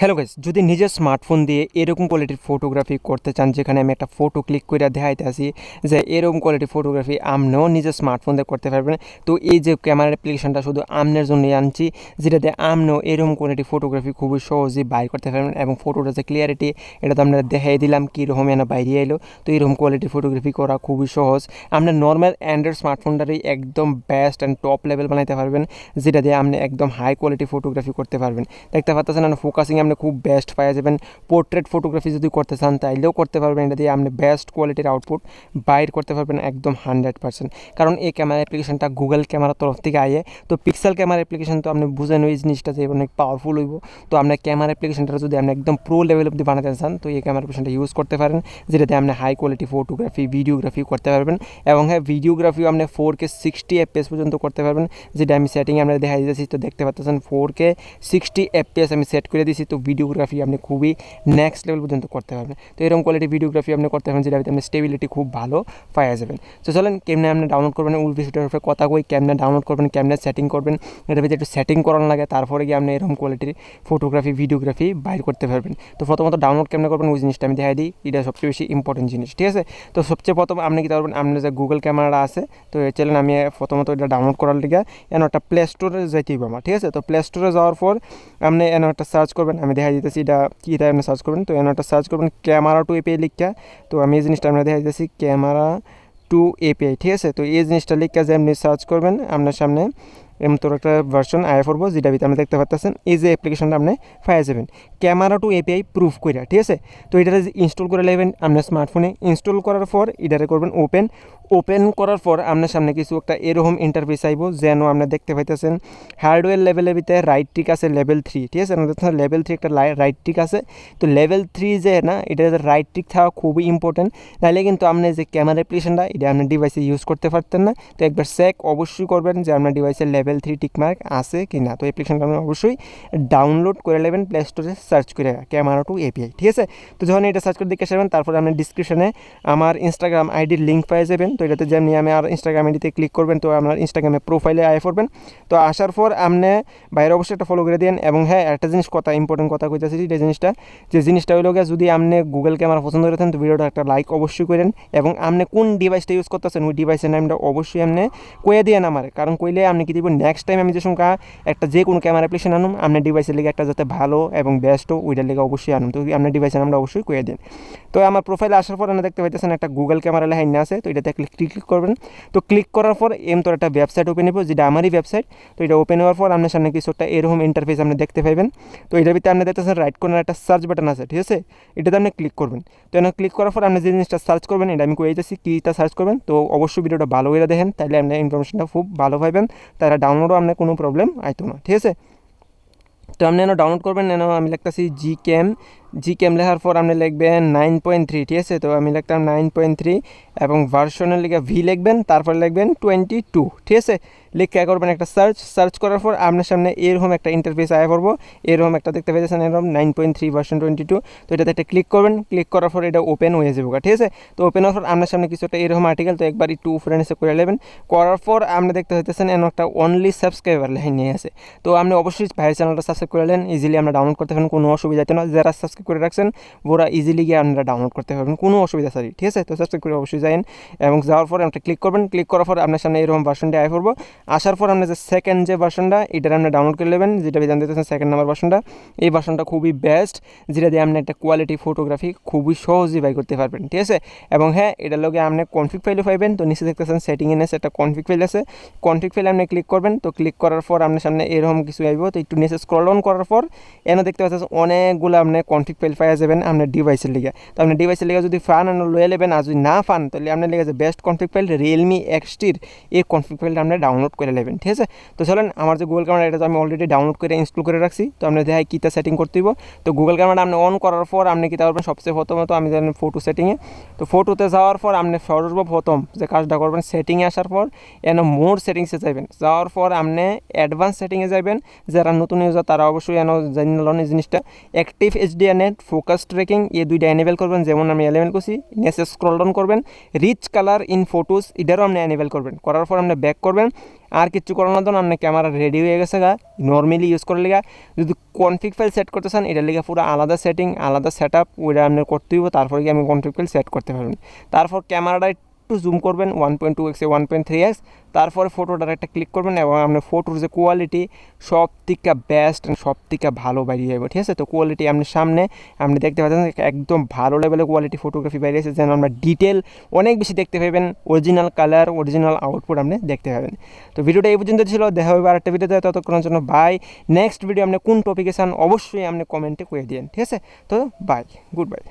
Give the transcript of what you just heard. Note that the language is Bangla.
হ্যালো গাইস, যদি নিজের স্মার্টফোন দিয়ে এরকম কোয়ালিটির ফটোগ্রাফি করতে চান, যেখানে আমি একটা ফটো ক্লিক করে দেখাইতে আসি যে এরকম কোয়ালিটির ফটোগ্রাফি আপনিও নিজের স্মার্টফোন দিয়ে করতে পারবেন। তো এই যে ক্যামেরার অ্যাপ্লিকেশনটা শুধু আপনার জন্যই আনছি, যেটা দিয়ে আপনিও এরকম কোয়ালিটি ফটোগ্রাফি খুবই সহজেই বাইর করতে পারবেন। এবং ফটোটা যে ক্লিয়ারিটি, এটা তো আপনারা দেখাই দিলাম কীরকম এনে বাইরে এলো। তো এরকম কোয়ালিটির ফটোগ্রাফি করা খুবই সহজ। আপনার নর্মাল অ্যান্ড্রয়েড স্মার্টফোনটারই একদম বেস্ট অ্যান্ড টপ লেভেল বানাইতে পারবেন, যেটা দিয়ে আপনি একদম হাই কোয়ালিটি ফটোগ্রাফি করতে পারবেন। দেখতে পাচ্ছেন না, ফোকাসিং আপনি খুব বেস্ট পাওয়া যাবেন। পোর্ট্রেট ফটোগ্রাফি যদি করতে চান তাইলেও করতে পারবেন, এটা দিয়ে আপনি বেস্ট কোয়ালিটির আউটপুট বাইর করতে পারবেন একদম 100%। কারণ এই ক্যামেরা অ্যাপ্লিকেশনটা গুগল ক্যামেরার তরফ থেকে আয়ে। তো পিক্সেল ক্যামেরা অ্যাপ্লিকেশন তো আপনি বুঝেন ওই জিনিসটা যে অনেক পাওয়ারফুল হইব। তো আপনার ক্যামেরা অ্যাপ্লিকেশনটা যদি আপনি একদম প্রো লেভেল অব্দি বানাতে চান, তো এই ক্যামেরা অ্যাপ্লিকেশনটা ইউজ করতে পারেন, যেটাতে আপনি হাই কোয়ালিটি ফটোগ্রাফি ভিডিওগ্রাফি করতে পারবেন। এবং হ্যাঁ, ভিডিওগ্রাফিও আপনি 4K 60 FPS পর্যন্ত করতে পারবেন, যেটা আমি সেটিং আমরা দেখা দিয়েছি। তো দেখতে পাচ্ছেন 4K 60 FPS আমি সেট করে দিয়েছি। তো ভিডিওগ্রাফি আপনি খুবই নেক্সট লেভেল পর্যন্ত করতে পারবেন। তো এরকম কোয়ালিটি ভিডিওগ্রাফি আপনি করতে পারবেন, যেটা আপনি স্টেবিলিটি খুব ভালো পাওয়া যাবেন। তো চলেন কেমনে আপনি ডাউনলোড করবেন ওই বিষয়টার উপরে কথা কই। কেমনে ডাউনলোড করবেন, কেমনে সেটিং করবেন, এটার ভিতরে একটু সেটিং করানো লাগে, তারপরে গিয়ে আপনি এরকম কোয়ালিটির ফটোগ্রাফি ভিডিওগ্রাফি বাইর করতে পারবেন। তো প্রথমত ডাউনলোড কেমনে করবেন ওই জিনিসটা আমি দেখাই দিই, এটা সবচেয়ে বেশি ইম্পর্টেন্ট জিনিস, ঠিক আছে। তো সবচেয়ে প্রথম আপনি কী করবেন, আপনার যে গুগল ক্যামেরাটা আছে, তো চলেন আমি প্রথমত এটা ডাউনলোড করার লিগে এন একটা প্লে স্টোরে যাইতে হবে আমার, ঠিক আছে। তো প্লে স্টোরে যাওয়ার পর আপনি এন একটা সার্চ করবেন, আমি দেখাই দিতেছি এটা কী, এটা আপনি সার্চ করবেন। তো এন একটা সার্চ করবেন ক্যামেরা টু এপিআই লিখা। তো আমি এই জিনিসটা আমরা দেখা দিতেছি ক্যামেরা টু এপিআই, ঠিক আছে। তো এই জিনিসটা লিখা যে আপনি সার্চ করবেন, আপনার সামনে এমন তোর একটা ভার্সন আয়া পড়বো, যেটা ভিতরে আপনি দেখতে পাচ্ছেন এই যে অ্যাপ্লিকেশনটা আপনি পাইয়া যাবেন ক্যামেরা টু এপিআই প্রুফ করে, ঠিক আছে। তো এটাতে ইনস্টল করে নেবেন আপনার স্মার্টফোনে। ইনস্টল করার পর এটারে করবেন ওপেন। ওপেন করার পর আপনার সামনে কিছু একটা এরকম ইন্টারফেস আইব, যেন আপনি দেখতে পাইতেছেন হার্ডওয়্যার লেভেলের ভিতরে রাইট টিক আছে লেভেল 3, ঠিক আছে। আমাদের লেভেল 3 একটা রাইট টিক আছে। তো লেভেল 3 যে না, এটা রাইট টিক থাকা খুবই ইম্পর্টেন্ট, নাহলে কিন্তু আপনি যে ক্যামেরা অ্যাপ্লিকেশনটা এটা আপনার ডিভাইসে ইউজ করতে পারতেন না। তো একবার চেক অবশ্যই করবেন যে আপনার ডিভাইসের লেভেল 3 টিকমার্ক আছে কি না। তো অ্যাপ্লিকেশনটা আপনি অবশ্যই ডাউনলোড করে নেবেন প্লে স্টোরে সার্চ করে ক্যামেরা টু এপিআই, ঠিক আছে। তো যখন এটা সার্চ করে দেখে আসবেন, তারপরে আপনি ডিসক্রিপশনে আমার ইনস্টাগ্রাম আইডির লিঙ্ক পেয়ে যাবেন। তো এটাতে যেমনি আমি আর ইনস্টাগ্রাম আইডিতে ক্লিক করবেন, তো আপনার ইনস্টাগ্রামে প্রোফাইলে আয় করবেন। তো আসার পর আপনি বাইরে অবশ্যই একটা ফলো করে দেন। এবং হ্যাঁ, একটা জিনিস কথা ইম্পর্টেন্ট কথা কইতেছি, যে জিনিসটা হইল গিয়ে, যদি আপনি গুগল ক্যামেরা পছন্দ করেছেন তো ভিডিওটা একটা লাইক অবশ্যই করেন। এবং আপনি কোন ডিভাইসটা ইউজ করতেছেন ওই ডিভাইসের নামটা অবশ্যই আপনি কয়ে দিয়ে আমার, কারণ কইলে আপনি কি দিব নেক্সট টাইম আমি যে সংখ্যা একটা যে কোনো ক্যামেরা অ্যাপ্লিকেশন আনুম, আপনার ডিভাইসের লিগে একটা যাতে ভালো এবং বেস্ট ওইটার লিগে অবশ্যই আনুম। তো আপনার ডিভাইসের নামটা অবশ্যই কয়ে দিন। তো আমার প্রোফাইলে আসার পর আপনি দেখতে পাইতেছেন একটা গুগল ক্যামেরা লেখা আছে। তো এটাতে ক্লিক করবেন। তো ক্লিক করার পর তোর একটা ওয়েবসাইট ওপেন হইব, যেটা আমারই ওয়েবসাইট। তো এটা ওপেন হওয়ার পর আপনার সামনে কিছু একটা এরকম ইন্টারফেস আপনি দেখতে পাইবেন। তো এটার ভিতরে আপনি দেখতেছেন রাইট কর্নার একটা সার্চ বাটন আছে, ঠিক আছে। এটাতে আপনি ক্লিক করবেন। তো এখানে ক্লিক করার পর আপনি যে জিনিসটা সার্চ করবেন, এটা আমি কয়ে দিতেছি কীটা সার্চ করবেন। তো অবশ্যই ভিডিওটা ভালো করে দেখেন, তাহলে আপনি ইনফরমেশনটা খুব ভালো পাইবেন, তাহলে ডাউনলোডও আপনার কোনো প্রবলেম আইতো না, ঠিক আছে। তো আপনি ডাউনলোড করবেন, আমি লিখতেছি জি ক্যাম লেখার পর আপনি লিখবেন 9.3, ঠিক আছে। তো আমি লিখতাম 9.3 এবং ভার্সনের লিখে ভি লিখবেন, তারপর লিখবেন 22, ঠিক আছে। লিখে করবেন একটা সার্চ করার পর আপনার সামনে এরকম একটা ইন্টারফেস আয়া করবো। এরকম একটা দেখতে পেয়েছেন, এরকম 9.3 ভার্সন 22। তো এটাতে একটা ক্লিক করবেন। ক্লিক করার পর এটা ওপেন হয়ে যাবে, ঠিক আছে। তো ওপেন হওয়ার পর আপনার সামনে কিছু একটা এরকম আর্টিকেল, তো একবার একটু উপরে নিচে করে নেবেন। করার পর আপনি দেখতে হইতেছেন একটা অনলি সাবস্ক্রাইবার লেখা নিয়ে আছে। তো আপনি অবশ্যই ভাইয়ের চ্যানেলটা সাবস্ক্রাইব করে নেন, ইজিলি আমরা ডাউনলোড করতে পারেন, কোনো অসুবিধা হতো না। যারা সাবস্ক্রাইব করে রাখছেন ওরা ইজিলি গিয়ে আপনারা ডাউনলোড করতে পারবেন, কোনো অসুবিধা সরি, ঠিক আছে। তো সাবস্ক্রাইব করে অবশ্যই যাবেন এবং যাওয়ার পরে আপনি ক্লিক করবেন। ক্লিক করার পর আপনার সামনে এরকম ভার্সনটা আয় করবো। আসার পর আপনি যে সেকেন্ড যে ভার্সনটা এটার আপনি ডাউনলোড করে নেবেন, যেটা জানতে চাচ্ছেন সেকেন্ড নাম্বার ভার্সনটা। এই ভার্সনটা খুবই বেস্ট, যেটা দিয়ে আপনি একটা কোয়ালিটি ফটোগ্রাফি খুবই সহজেই বাই করতে পারবেন, ঠিক আছে। এবং হ্যাঁ, এটার লগে আপনি কনফিগ ফাইলও পাইবেন। তো নিচে দেখতেছেন সেটিংয়ে নেছে একটা কনফিগ ফাইল আছে। কনফিগ ফাইলে আপনি ক্লিক করবেন। তো ক্লিক করার পর আপনার সামনে এরকম কিছু আইব। তো একটু নিচে স্ক্রল ডাউন করার পর এনে দেখতে পাচ্ছেন অনেকগুলো আপনি কনফিগ ফাইল পাওয়া যাবেন আপনার ডিভাইসের লিগে। তো আপনার ডিভাইসের লিগে যদি ফান লয়ে নেবেন, আর যদি না ফান তাহলে আপনার লিগে যে বেস্ট কনফিগ ফাইল রিয়েলমি এক্সটির এই কনফিগ ফাইলটা আপনি ডাউনলোড করে নেবেন, ঠিক আছে। তো চলেন আমার যে গুগল ক্যামেরা এটা তো আমি অলরেডি ডাউনলোড করে ইনস্টল করে রাখছি। তো আপনি দেখাই কীটা সেটিং করতে হইব। তো গুগল ক্যামেরাটা আপনি অন করার পর আপনি কী করবেন, সবচেয়ে প্রথমত আমি জানেন ফটো সেটিংয়ে। তো ফটোতে যাওয়ার পর আপনি সর্বপ্রথম যে কাজটা করবেন, সেটিংয়ে আসার পর মোর সেটিংসে যাবেন। যাওয়ার পর আপনি অ্যাডভান্স সেটিংয়ে যাবেন। যারা নতুন ইউজার তারা অবশ্যই জানিয়ে এই জিনিসটা active HDR brightness focus trekking এই দুইটা এনেবেল করবেন, যেমন আমি এনেবেল করছি। নেক্সট স্ক্রল ডাউন করবেন, রিচ কালার ইন ফটোস এটারও আপনি এনেবেল করবেন। করার পর আপনি ব্যাক করবেন, আর কিছু করানোর জন্য আপনার ক্যামেরা রেডি হয়ে গেছে গা নর্মালি ইউজ করার লিগা। যদি কনফিগ ফাইল সেট করতে চান এটার লিগা পুরো আলাদা সেটিং আলাদা সেট আপ ওইটা আপনার করতে হইব, তারপরে গিয়ে আমি কনফিগ ফাইল সেট করতে পারবেন। তারপর ক্যামেরাটা একটু জুম করবেন 1.2x 1.3x, তারপরে ফটোটার একটা ক্লিক করবেন এবং আপনার ফটোর যে কোয়ালিটি সব থেকে বেস্ট সব থেকে ভালো বাইরে যাবে, ঠিক আছে। তো কোয়ালিটি আপনার সামনে আপনি দেখতে পাচ্ছেন একদম ভালো লেভেলের কোয়ালিটি ফটোগ্রাফি বাইরেছে, যেন আমরা ডিটেল অনেক বেশি দেখতে পাবেন, অরিজিনাল কালার অরিজিনাল আউটপুট আপনি দেখতে পাবেন। তো ভিডিওটা এই পর্যন্ত ছিল, দেখা হবে আরেকটা ভিডিওতে, ততক্ষণের জন্য বাই। নেক্সট ভিডিও আপনি কোন টপিকে চান অবশ্যই আপনি কমেন্টে করে দিন, ঠিক আছে। তো বাই, গুড বাই।